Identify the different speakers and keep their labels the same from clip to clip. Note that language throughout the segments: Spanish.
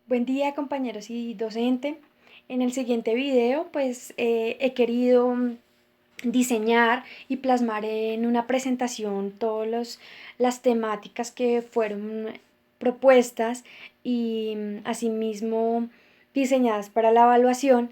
Speaker 1: Buen día, compañeros y docente. En el siguiente video pues he querido diseñar y plasmar en una presentación todas las temáticas que fueron propuestas y asimismo diseñadas para la evaluación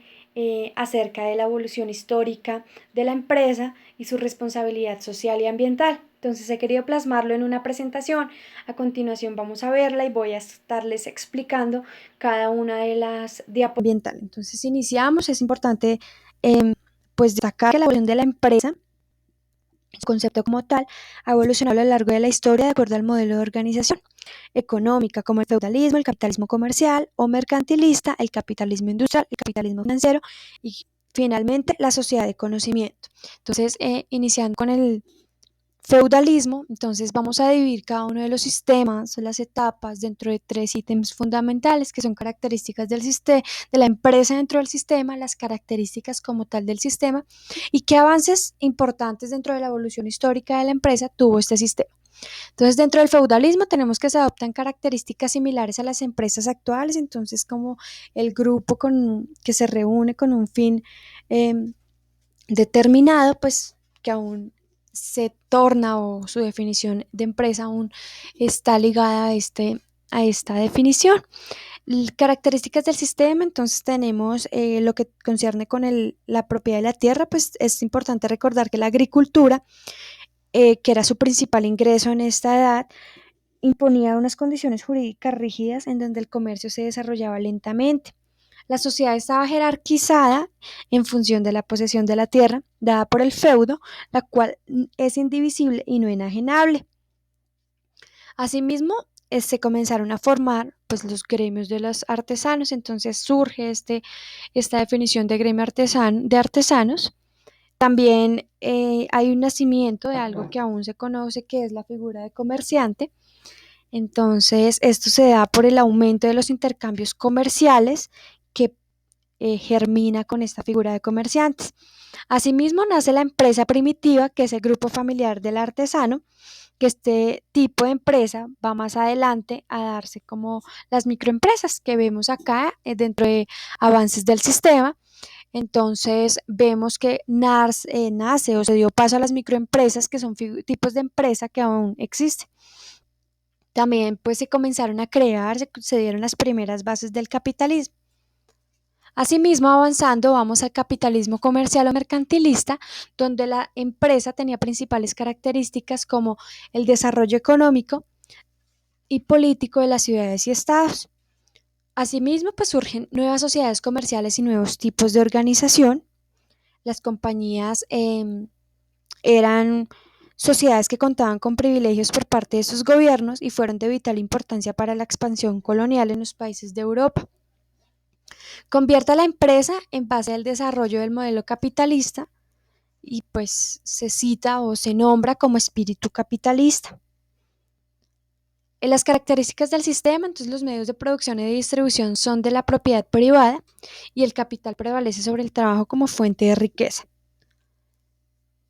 Speaker 1: acerca de la evolución histórica de la empresa y su responsabilidad social y ambiental. Entonces he querido plasmarlo en una presentación. A continuación vamos a verla y voy a estarles explicando cada una de las diapositivas. Ambiental. Entonces iniciamos, es importante pues destacar que la evolución de la empresa, el concepto como tal, ha evolucionado a lo largo de la historia de acuerdo al modelo de organización económica, como el feudalismo, el capitalismo comercial o mercantilista, el capitalismo industrial, el capitalismo financiero y finalmente la sociedad de conocimiento. Entonces, iniciando con el feudalismo, entonces vamos a dividir cada uno de los sistemas, las etapas, dentro de tres ítems fundamentales que son características del sistema, de la empresa dentro del sistema, las características como tal del sistema y qué avances importantes dentro de la evolución histórica de la empresa tuvo este sistema. Entonces, dentro del feudalismo tenemos que se adoptan características similares a las empresas actuales, entonces como el grupo que se reúne con un fin eh, determinado, pues que aún se torna o su definición de empresa aún está ligada a esta definición. Características del sistema, entonces tenemos lo que concierne con la propiedad de la tierra, pues es importante recordar que la agricultura, que era su principal ingreso en esta edad, imponía unas condiciones jurídicas rígidas en donde el comercio se desarrollaba lentamente. La sociedad estaba jerarquizada en función de la posesión de la tierra dada por el feudo, la cual es indivisible y no enajenable. Asimismo, se comenzaron a formar pues, los gremios de los artesanos, entonces surge esta definición de gremio de artesanos. También hay un nacimiento de algo que aún se conoce, que es la figura de comerciante. Entonces, esto se da por el aumento de los intercambios comerciales que germina con esta figura de comerciantes. Asimismo, nace la empresa primitiva, que es el grupo familiar del artesano, que este tipo de empresa va más adelante a darse como las microempresas que vemos acá dentro de avances del sistema. Entonces vemos que nace o se dio paso a las microempresas, que son tipos de empresa que aún existen. También pues se comenzaron a crear, se dieron las primeras bases del capitalismo. Asimismo, avanzando, vamos al capitalismo comercial o mercantilista, donde la empresa tenía principales características como el desarrollo económico y político de las ciudades y estados. Asimismo, pues surgen nuevas sociedades comerciales y nuevos tipos de organización. Las compañías eran sociedades que contaban con privilegios por parte de sus gobiernos y fueron de vital importancia para la expansión colonial en los países de Europa. Convierte a la empresa en base al desarrollo del modelo capitalista y pues se cita o se nombra como espíritu capitalista. En las características del sistema, entonces los medios de producción y de distribución son de la propiedad privada y el capital prevalece sobre el trabajo como fuente de riqueza.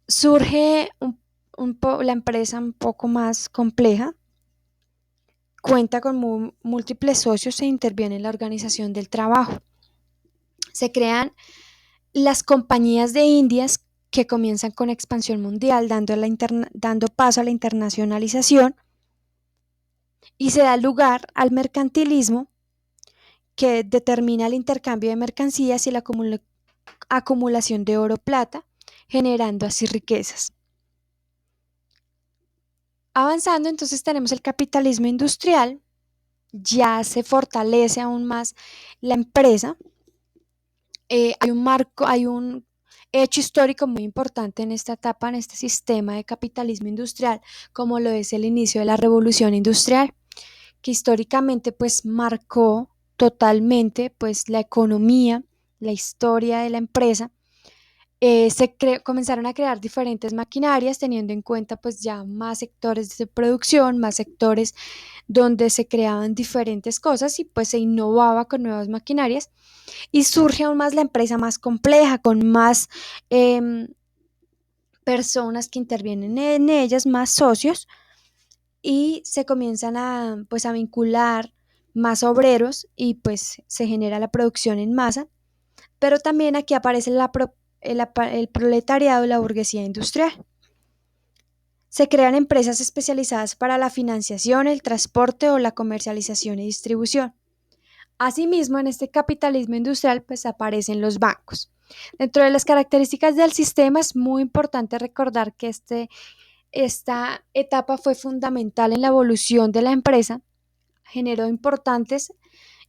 Speaker 1: Surge la empresa un poco más compleja, cuenta con múltiples socios e interviene en la organización del trabajo. Se crean las compañías de Indias que comienzan con expansión mundial, dando paso a la internacionalización y se da lugar al mercantilismo que determina el intercambio de mercancías y la acumulación de oro-plata, generando así riquezas. Avanzando, entonces tenemos el capitalismo industrial, ya se fortalece aún más la empresa. Hay un hecho histórico muy importante en esta etapa, en este sistema de capitalismo industrial, como lo es el inicio de la revolución industrial, que históricamente pues marcó totalmente pues la economía, la historia de la empresa. Comenzaron a crear diferentes maquinarias teniendo en cuenta pues ya más sectores de producción, más sectores donde se creaban diferentes cosas y pues se innovaba con nuevas maquinarias y surge aún más la empresa más compleja, con más eh, personas que intervienen en ellas, más socios y se comienzan a, pues, a vincular más obreros y pues se genera la producción en masa, pero también aquí aparece el proletariado, la burguesía industrial. Se crean empresas especializadas para la financiación, el transporte o la comercialización y distribución. Asimismo, en este capitalismo industrial pues aparecen los bancos. Dentro de las características del sistema es muy importante recordar que esta etapa fue fundamental en la evolución de la empresa, generó importantes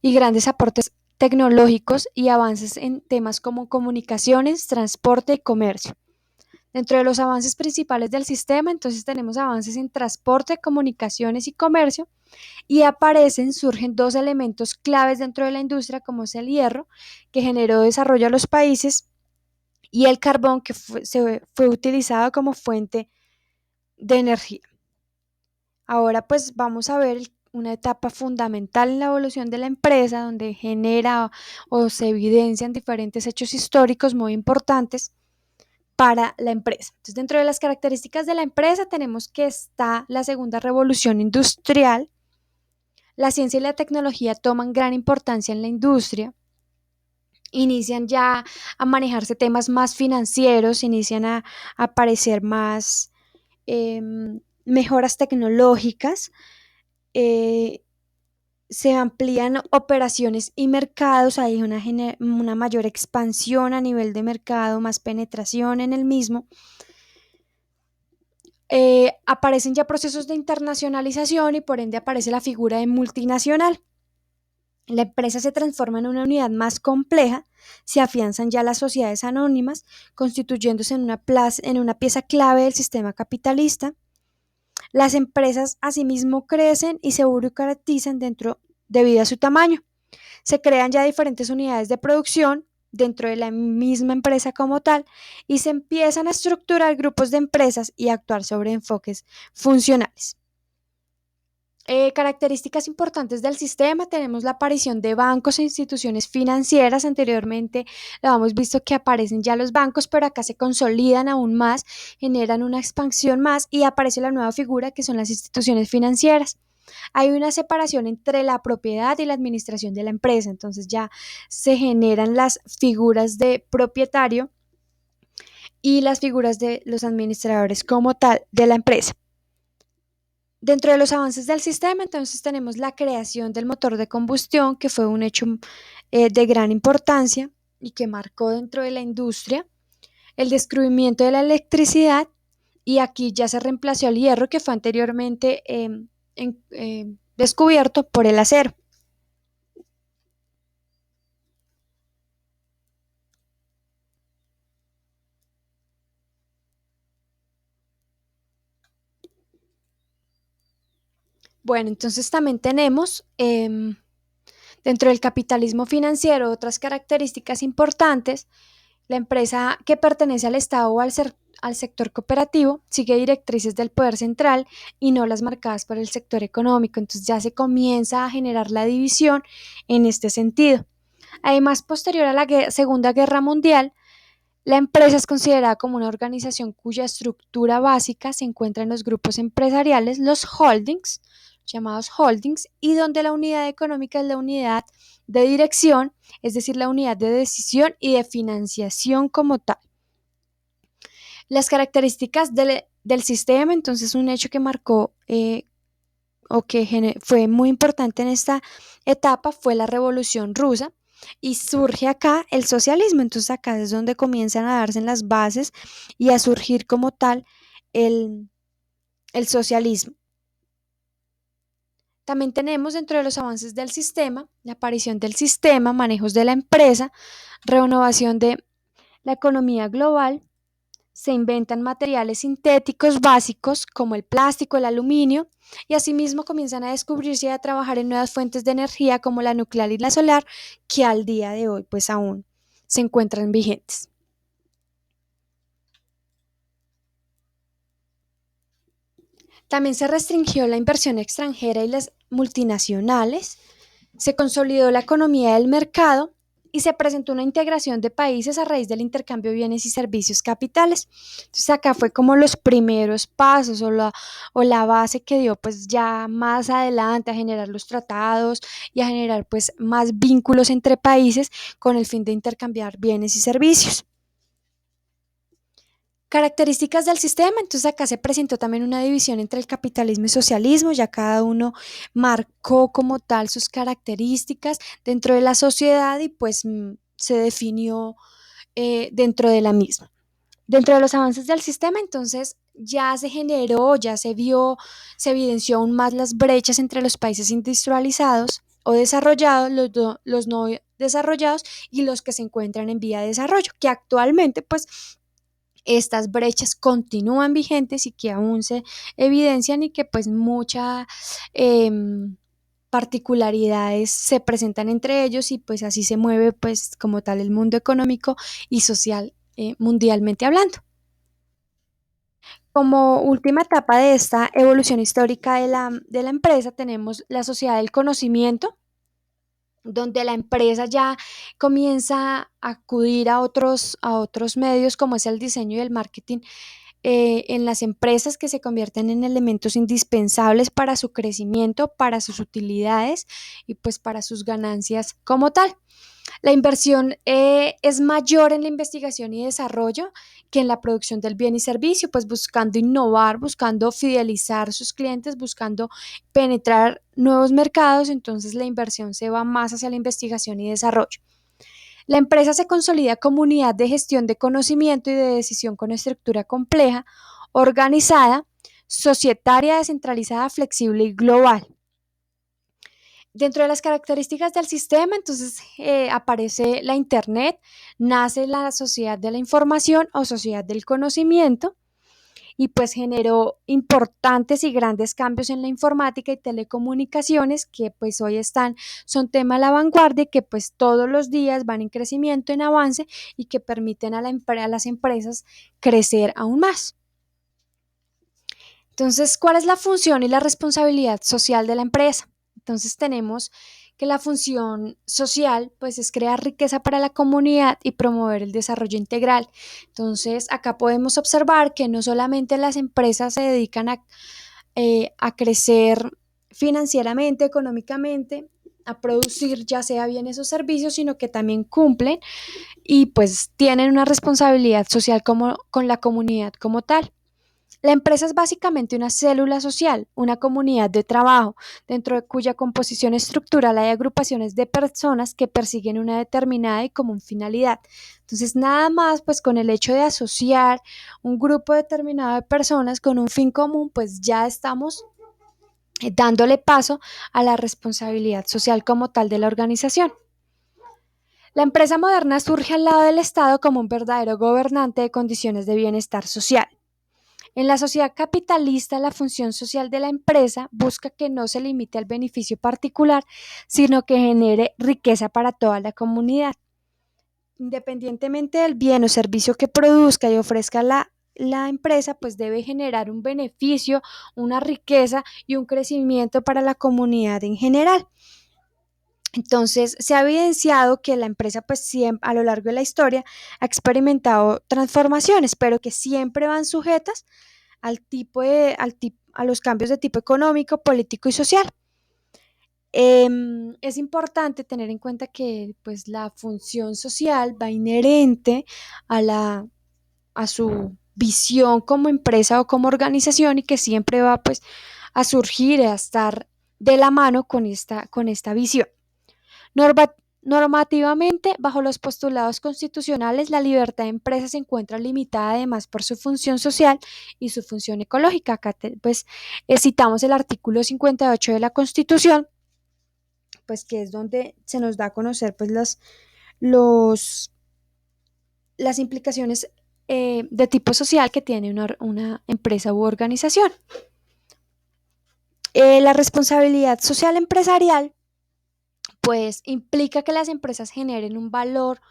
Speaker 1: y grandes aportes tecnológicos y avances en temas como comunicaciones, transporte y comercio. Dentro de los avances principales del sistema, entonces tenemos avances en transporte, comunicaciones y comercio, y surgen dos elementos claves dentro de la industria, como es el hierro, que generó desarrollo a los países, y el carbón, que fue utilizado como fuente de energía. Ahora pues vamos a ver una etapa fundamental en la evolución de la empresa, donde genera o se evidencian diferentes hechos históricos muy importantes para la empresa. Entonces, dentro de las características de la empresa tenemos que está la segunda revolución industrial. La ciencia y la tecnología toman gran importancia en la industria, inician ya a manejarse temas más financieros, inician a aparecer más eh, mejoras tecnológicas, eh, se amplían operaciones y mercados, hay una mayor expansión a nivel de mercado, más penetración en el mismo. Aparecen ya procesos de internacionalización y por ende aparece la figura de multinacional. La empresa se transforma en una unidad más compleja, se afianzan ya las sociedades anónimas, constituyéndose en una pieza clave del sistema capitalista. Las empresas asimismo crecen y se burocratizan debido a su tamaño. Se crean ya diferentes unidades de producción dentro de la misma empresa como tal y se empiezan a estructurar grupos de empresas y a actuar sobre enfoques funcionales. Características importantes del sistema, tenemos la aparición de bancos e instituciones financieras. Anteriormente lo hemos visto que aparecen ya los bancos, pero acá se consolidan aún más, generan una expansión más y aparece la nueva figura que son las instituciones financieras. Hay una separación entre la propiedad y la administración de la empresa, entonces ya se generan las figuras de propietario y las figuras de los administradores como tal de la empresa. Dentro de los avances del sistema, entonces tenemos la creación del motor de combustión, que fue un hecho de gran importancia y que marcó dentro de la industria, el descubrimiento de la electricidad, y aquí ya se reemplazó el hierro que fue anteriormente descubierto por el acero. Bueno, entonces también tenemos dentro del capitalismo financiero otras características importantes. La empresa que pertenece al Estado o al sector cooperativo sigue directrices del poder central y no las marcadas por el sector económico. Entonces ya se comienza a generar la división en este sentido. Además, posterior a la Segunda Guerra Mundial, la empresa es considerada como una organización cuya estructura básica se encuentra en los grupos empresariales, los holdings, llamados holdings, y donde la unidad económica es la unidad de dirección, es decir, la unidad de decisión y de financiación como tal. Las características del sistema, entonces un hecho que marcó o que fue muy importante en esta etapa fue la Revolución Rusa, y surge acá el socialismo. Entonces acá es donde comienzan a darse las bases y a surgir como tal el, el socialismo. También tenemos dentro de los avances del sistema la aparición del sistema, manejos de la empresa, renovación de la economía global. Se inventan materiales sintéticos básicos como el plástico, el aluminio, y asimismo comienzan a descubrirse y a trabajar en nuevas fuentes de energía como la nuclear y la solar, que al día de hoy pues aún se encuentran vigentes. También se restringió la inversión extranjera y las multinacionales, se consolidó la economía del mercado y se presentó una integración de países a raíz del intercambio de bienes y servicios capitales. Entonces acá fue como los primeros pasos o la base que dio pues ya más adelante a generar los tratados y a generar pues más vínculos entre países con el fin de intercambiar bienes y servicios. Características del sistema, entonces acá se presentó también una división entre el capitalismo y socialismo, ya cada uno marcó como tal sus características dentro de la sociedad y pues se definió dentro de la misma. Dentro de los avances del sistema, entonces ya se generó, ya se vio, se evidenció aún más las brechas entre los países industrializados o desarrollados, los no desarrollados y los que se encuentran en vía de desarrollo, que actualmente pues estas brechas continúan vigentes y que aún se evidencian y que pues muchas particularidades se presentan entre ellos y pues así se mueve pues como tal el mundo económico y social mundialmente hablando. Como última etapa de esta evolución histórica de la empresa tenemos la sociedad del conocimiento, donde la empresa ya comienza a acudir a otros medios como es el diseño y el marketing en las empresas que se convierten en elementos indispensables para su crecimiento, para sus utilidades y pues para sus ganancias como tal. La inversión es mayor en la investigación y desarrollo que en la producción del bien y servicio, pues buscando innovar, buscando fidelizar sus clientes, buscando penetrar nuevos mercados, entonces la inversión se va más hacia la investigación y desarrollo. La empresa se consolida como unidad de gestión de conocimiento y de decisión con estructura compleja, organizada, societaria, descentralizada, flexible y global. Dentro de las características del sistema, entonces aparece la Internet, nace la sociedad de la información o sociedad del conocimiento y pues generó importantes y grandes cambios en la informática y telecomunicaciones que pues hoy son tema a la vanguardia y que pues todos los días van en crecimiento, en avance y que permiten a las empresas crecer aún más. Entonces, ¿cuál es la función y la responsabilidad social de la empresa? Entonces tenemos que la función social pues es crear riqueza para la comunidad y promover el desarrollo integral. Entonces acá podemos observar que no solamente las empresas se dedican a crecer financieramente, económicamente, a producir ya sea bienes o servicios, sino que también cumplen y pues tienen una responsabilidad social como, con la comunidad como tal. La empresa es básicamente una célula social, una comunidad de trabajo, dentro de cuya composición estructural hay agrupaciones de personas que persiguen una determinada y común finalidad. Entonces, nada más, pues con el hecho de asociar un grupo determinado de personas con un fin común, pues ya estamos dándole paso a la responsabilidad social como tal de la organización. La empresa moderna surge al lado del Estado como un verdadero gobernante de condiciones de bienestar social. En la sociedad capitalista, la función social de la empresa busca que no se limite al beneficio particular, sino que genere riqueza para toda la comunidad. Independientemente del bien o servicio que produzca y ofrezca la empresa, pues debe generar un beneficio, una riqueza y un crecimiento para la comunidad en general. Entonces, se ha evidenciado que la empresa, pues siempre, a lo largo de la historia, ha experimentado transformaciones, pero que siempre van sujetas a los cambios de tipo económico, político y social. Es importante tener en cuenta que pues, la función social va inherente a su visión como empresa o como organización y que siempre va pues, a surgir, a estar de la mano con esta visión. Normativamente, bajo los postulados constitucionales, la libertad de empresa se encuentra limitada además por su función social y su función ecológica. Acá pues, citamos el artículo 58 de la Constitución, pues que es donde se nos da a conocer pues, los, las implicaciones de tipo social que tiene una empresa u organización. La responsabilidad social empresarial pues implica que las empresas generen un valor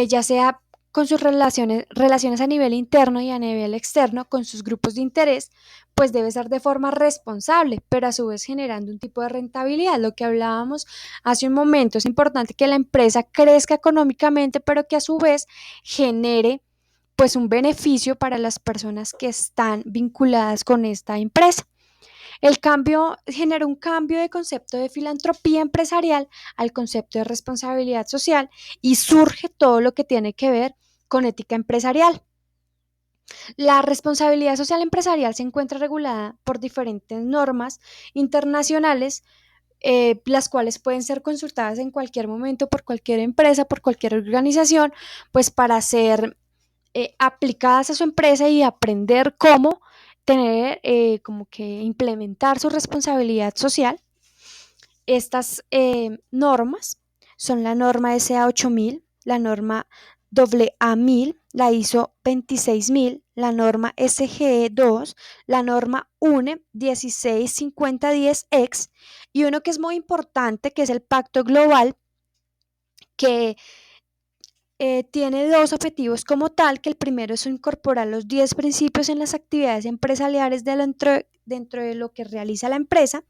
Speaker 1: ya sea con sus relaciones a nivel interno y a nivel externo con sus grupos de interés, pues debe ser de forma responsable, pero a su vez generando un tipo de rentabilidad. Lo que hablábamos hace un momento, es importante que la empresa crezca económicamente, pero que a su vez genere pues un beneficio para las personas que están vinculadas con esta empresa. El cambio generó un cambio de concepto de filantropía empresarial al concepto de responsabilidad social y surge todo lo que tiene que ver con ética empresarial. La responsabilidad social empresarial se encuentra regulada por diferentes normas internacionales, las cuales pueden ser consultadas en cualquier momento por cualquier empresa, por cualquier organización, pues para ser aplicadas a su empresa y aprender cómo tener, como que implementar su responsabilidad social. Estas normas son la norma SA 8000, la norma AA1000, la ISO 26000, la norma SGE 2, la norma UNE 165010X y uno que es muy importante, que es el Pacto Global, que tiene dos objetivos como tal, que el primero es incorporar los 10 principios en las actividades empresariales dentro de lo que realiza la empresa,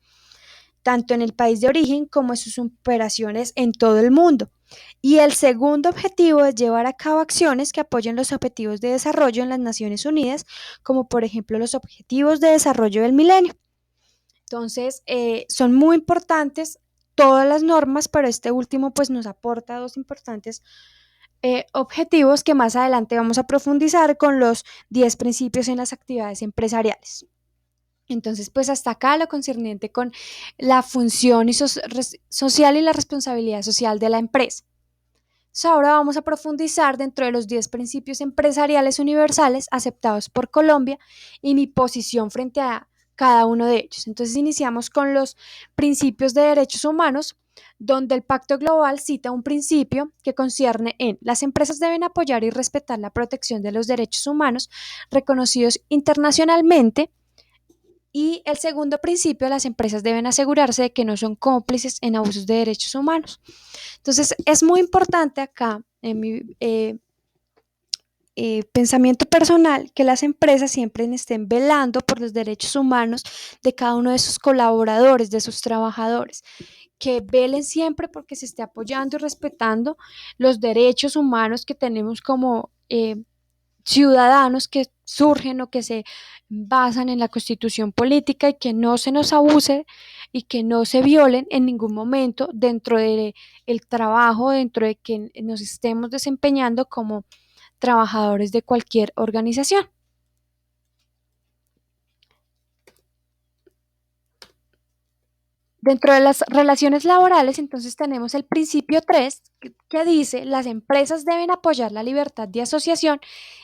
Speaker 1: tanto en el país de origen como en sus operaciones en todo el mundo. Y el segundo objetivo es llevar a cabo acciones que apoyen los objetivos de desarrollo en las Naciones Unidas, como por ejemplo los objetivos de desarrollo del milenio. Entonces, son muy importantes todas las normas, pero este último pues nos aporta dos importantes objetivos que más adelante vamos a profundizar con los 10 principios en las actividades empresariales. Entonces, pues hasta acá lo concerniente con la función social y la responsabilidad social de la empresa. Entonces, ahora vamos a profundizar dentro de los 10 principios empresariales universales aceptados por Colombia y mi posición frente a cada uno de ellos. Entonces, iniciamos con los principios de derechos humanos, donde el Pacto Global cita un principio que concierne en las empresas deben apoyar y respetar la protección de los derechos humanos reconocidos internacionalmente. Y el segundo principio, las empresas deben asegurarse de que no son cómplices en abusos de derechos humanos. Entonces, es muy importante acá, en mi pensamiento personal, que las empresas siempre estén velando por los derechos humanos de cada uno de sus colaboradores, de sus trabajadores, que velen siempre porque se esté apoyando y respetando los derechos humanos que tenemos como ciudadanos que surgen o que se basan en la constitución política y que no se nos abuse y que no se violen en ningún momento dentro del trabajo, dentro de que nos estemos desempeñando como trabajadores de cualquier organización. Dentro de las relaciones laborales, entonces tenemos el principio 3 que dice, las empresas deben apoyar la libertad de asociación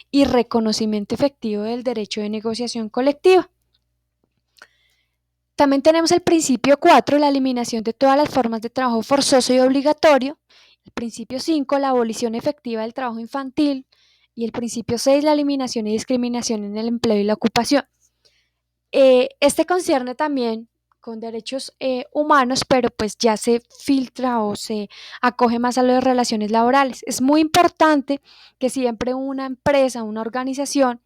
Speaker 1: y reconocimiento efectivo del derecho de negociación colectiva. También tenemos el principio 4, la eliminación de todas las formas de trabajo forzoso y obligatorio. El principio 5, la abolición efectiva del trabajo infantil. Y el principio 6, la eliminación y discriminación en el empleo y la ocupación. Este concierne también con derechos humanos, pero pues ya se filtra o se acoge más a lo de relaciones laborales. Es muy importante que siempre una empresa, una organización,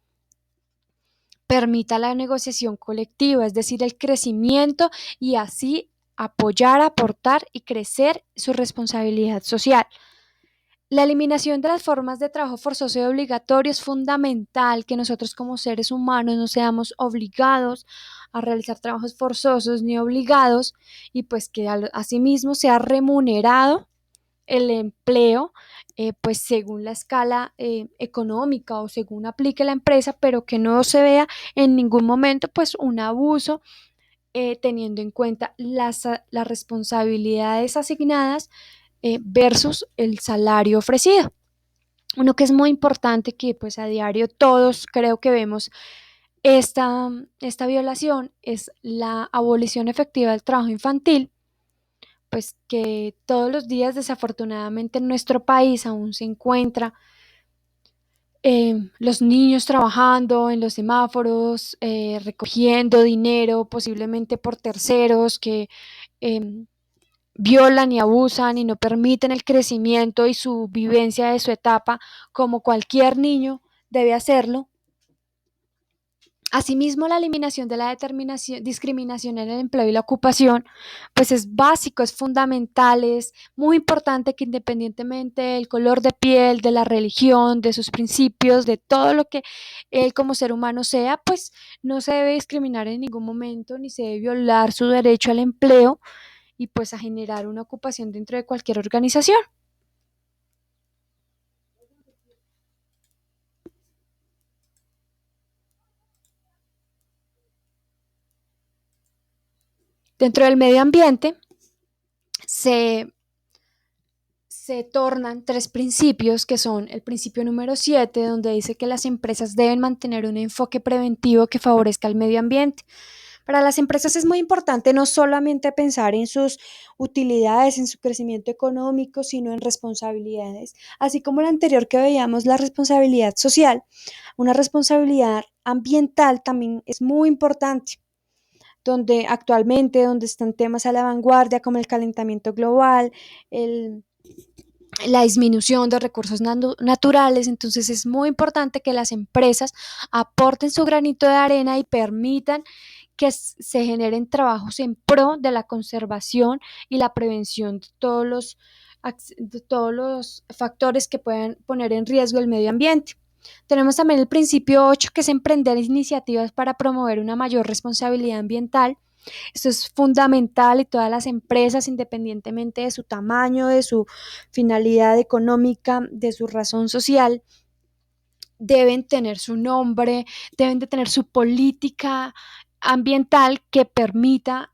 Speaker 1: permita la negociación colectiva, es decir, el crecimiento y así apoyar, aportar y crecer su responsabilidad social. La eliminación de las formas de trabajo forzoso y obligatorio es fundamental, que nosotros como seres humanos no seamos obligados a realizar trabajos forzosos ni obligados y pues que asimismo sea remunerado el empleo, pues según la escala económica o según aplique la empresa, pero que no se vea en ningún momento pues un abuso, teniendo en cuenta las responsabilidades asignadas versus el salario ofrecido. Uno que es muy importante, que pues a diario todos creo que vemos esta violación, es la abolición efectiva del trabajo infantil, pues que todos los días desafortunadamente en nuestro país aún se encuentra los niños trabajando en los semáforos, recogiendo dinero posiblemente por terceros que eh, violan y abusan y no permiten el crecimiento y su vivencia de su etapa como cualquier niño debe hacerlo. Asimismo, la eliminación de la discriminación en el empleo y la ocupación, pues es básico, es fundamental, es muy importante que independientemente del color de piel, de la religión, de sus principios, de todo lo que él como ser humano sea, pues no se debe discriminar en ningún momento ni se debe violar su derecho al empleo y pues a generar una ocupación dentro de cualquier organización. Dentro del medio ambiente se se tornan tres principios que son el principio número 7, donde dice que las empresas deben mantener un enfoque preventivo que favorezca el medio ambiente. Para las empresas es muy importante no solamente pensar en sus utilidades, en su crecimiento económico, sino en responsabilidades, así como la anterior que veíamos, la responsabilidad social. Una responsabilidad ambiental también es muy importante, donde actualmente, donde están temas a la vanguardia como el calentamiento global, el la disminución de recursos naturales, entonces es muy importante que las empresas aporten su granito de arena y permitan que se generen trabajos en pro de la conservación y la prevención de todos los factores que puedan poner en riesgo el medio ambiente. Tenemos también el principio 8, que es emprender iniciativas para promover una mayor responsabilidad ambiental. Esto es fundamental y todas las empresas, independientemente de su tamaño, de su finalidad económica, de su razón social, deben tener su nombre, deben de tener su política ambiental que permita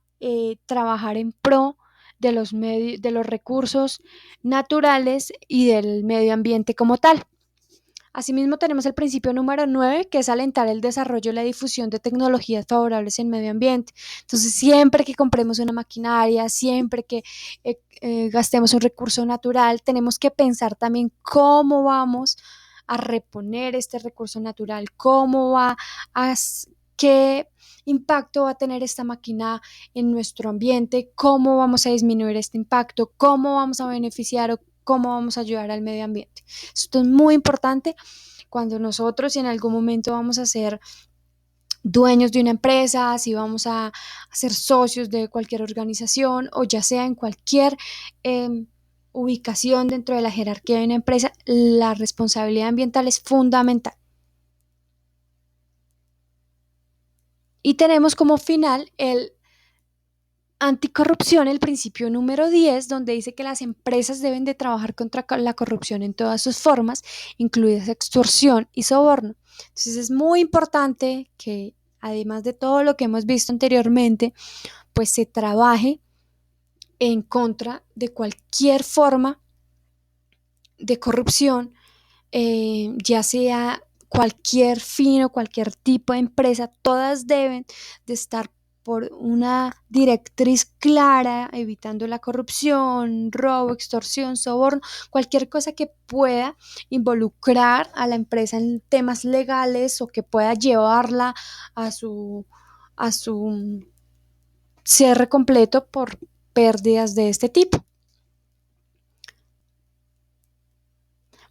Speaker 1: trabajar en pro de los recursos naturales y del medio ambiente como tal. Asimismo, tenemos el principio número 9, que es alentar el desarrollo y la difusión de tecnologías favorables en medio ambiente. Entonces, siempre que compremos una maquinaria, siempre que gastemos un recurso natural, tenemos que pensar también cómo vamos a reponer este recurso natural, cómo va a, qué impacto va a tener esta máquina en nuestro ambiente, cómo vamos a disminuir este impacto, cómo vamos a beneficiar o cómo vamos a ayudar al medio ambiente. Esto es muy importante cuando nosotros, si en algún momento vamos a ser dueños de una empresa, si vamos a ser socios de cualquier organización o ya sea en cualquier ubicación dentro de la jerarquía de una empresa, la responsabilidad ambiental es fundamental. Y tenemos como final el anticorrupción, el principio número 10, donde dice que las empresas deben de trabajar contra la corrupción en todas sus formas, incluidas extorsión y soborno. Entonces es muy importante que, además de todo lo que hemos visto anteriormente, pues se trabaje en contra de cualquier forma de corrupción, ya sea cualquier fin o cualquier tipo de empresa, todas deben de estar por una directriz clara, evitando la corrupción, robo, extorsión, soborno, cualquier cosa que pueda involucrar a la empresa en temas legales o que pueda llevarla a a su cierre completo por pérdidas de este tipo.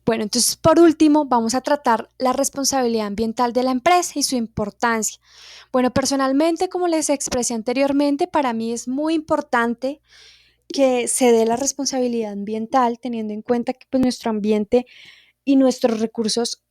Speaker 1: Bueno, entonces por último vamos a tratar la responsabilidad ambiental de la empresa y su importancia. Bueno, personalmente, como les expresé anteriormente, para mí es muy importante que se dé la responsabilidad ambiental, teniendo en cuenta que pues, nuestro ambiente y nuestros recursos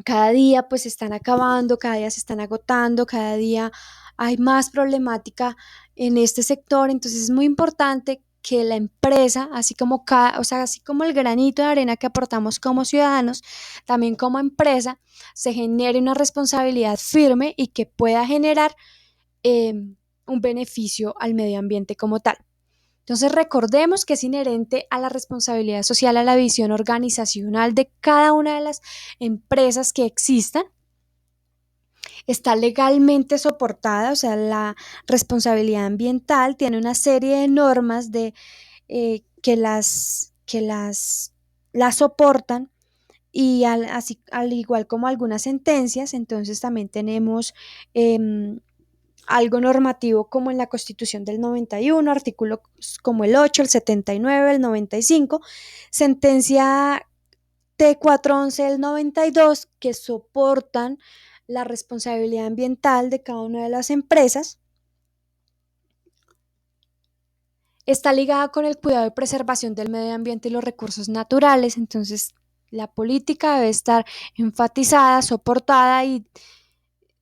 Speaker 1: cada día pues se están acabando, cada día se están agotando, cada día hay más problemática en este sector, entonces es muy importante que la empresa, así como o sea, así como el granito de arena que aportamos como ciudadanos, también como empresa se genere una responsabilidad firme y que pueda generar eh, un beneficio al medio ambiente como tal. Entonces recordemos que es inherente a la responsabilidad social, a la visión organizacional de cada una de las empresas que existan. Está legalmente soportada, o sea, la responsabilidad ambiental tiene una serie de normas las soportan y así, al igual como algunas sentencias, entonces también tenemos algo normativo como en la Constitución del 91, artículos como el 8, el 79, el 95, sentencia T411 del 92, que soportan la responsabilidad ambiental de cada una de las empresas. Está ligada con el cuidado y preservación del medio ambiente y los recursos naturales, entonces la política debe estar enfatizada, soportada y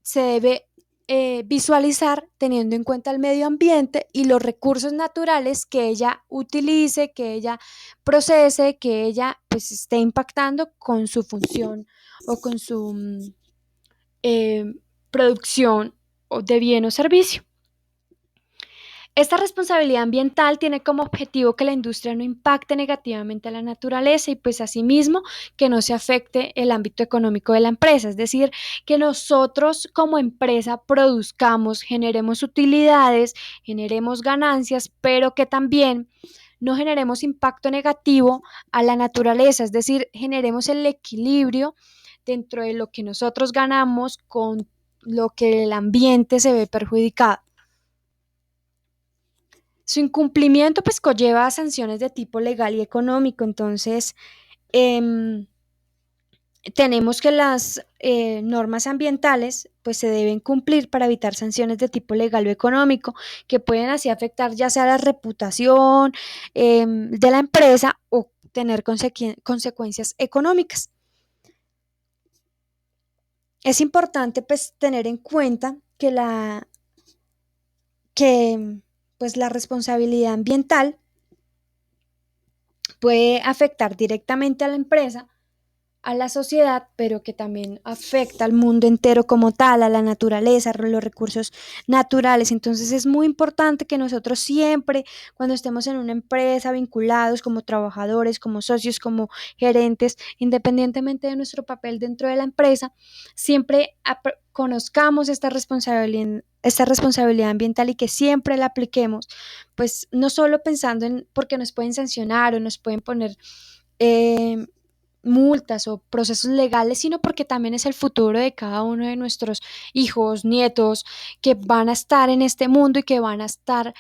Speaker 1: se debe visualizar teniendo en cuenta el medio ambiente y los recursos naturales que ella utilice, que ella procese, que ella pues esté impactando con su función o con su eh, producción de bien o servicio. Esta responsabilidad ambiental tiene como objetivo que la industria no impacte negativamente a la naturaleza y pues asimismo que no se afecte el ámbito económico de la empresa, es decir, que nosotros como empresa produzcamos, generemos utilidades, generemos ganancias, pero que también no generemos impacto negativo a la naturaleza, es decir, generemos el equilibrio dentro de lo que nosotros ganamos con lo que el ambiente se ve perjudicado. Su incumplimiento pues conlleva sanciones de tipo legal y económico, entonces eh, tenemos que las normas ambientales pues se deben cumplir para evitar sanciones de tipo legal o económico que pueden así afectar ya sea la reputación de la empresa o tener consecuencias económicas. Es importante pues tener en cuenta que pues la responsabilidad ambiental puede afectar directamente a la empresa, a la sociedad, pero que también afecta al mundo entero como tal, a la naturaleza, a los recursos naturales. Entonces es muy importante que nosotros siempre, cuando estemos en una empresa, vinculados como trabajadores, como socios, como gerentes, independientemente de nuestro papel dentro de la empresa, siempre conozcamos esta responsabilidad ambiental y que siempre la apliquemos, pues no solo pensando en porque nos pueden sancionar o nos pueden poner eh, multas o procesos legales, sino porque también es el futuro de cada uno de nuestros hijos, nietos, que van a estar en este mundo y que van a estar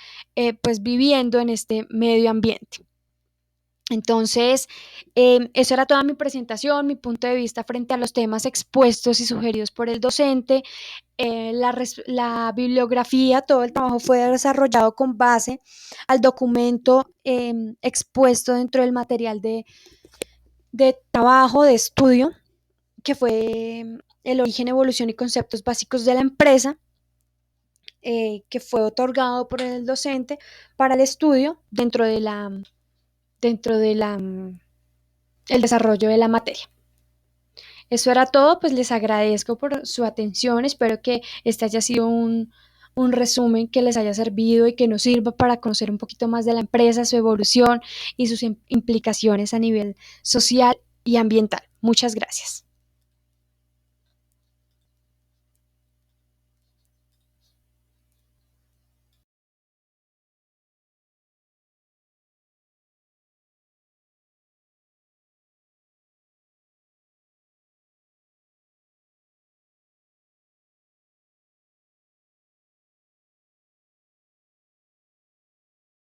Speaker 1: pues viviendo en este medio ambiente. Entonces, eso era toda mi presentación, mi punto de vista frente a los temas expuestos y sugeridos por el docente. La bibliografía, todo el trabajo fue desarrollado con base al documento expuesto dentro del material de trabajo, de estudio, que fue el origen, evolución y conceptos básicos de la empresa, que fue otorgado por el docente para el estudio dentro de el desarrollo de la materia. Eso era todo, pues les agradezco por su atención, espero que este haya sido un resumen que les haya servido y que nos sirva para conocer un poquito más de la empresa, su evolución y sus implicaciones a nivel social y ambiental. Muchas gracias.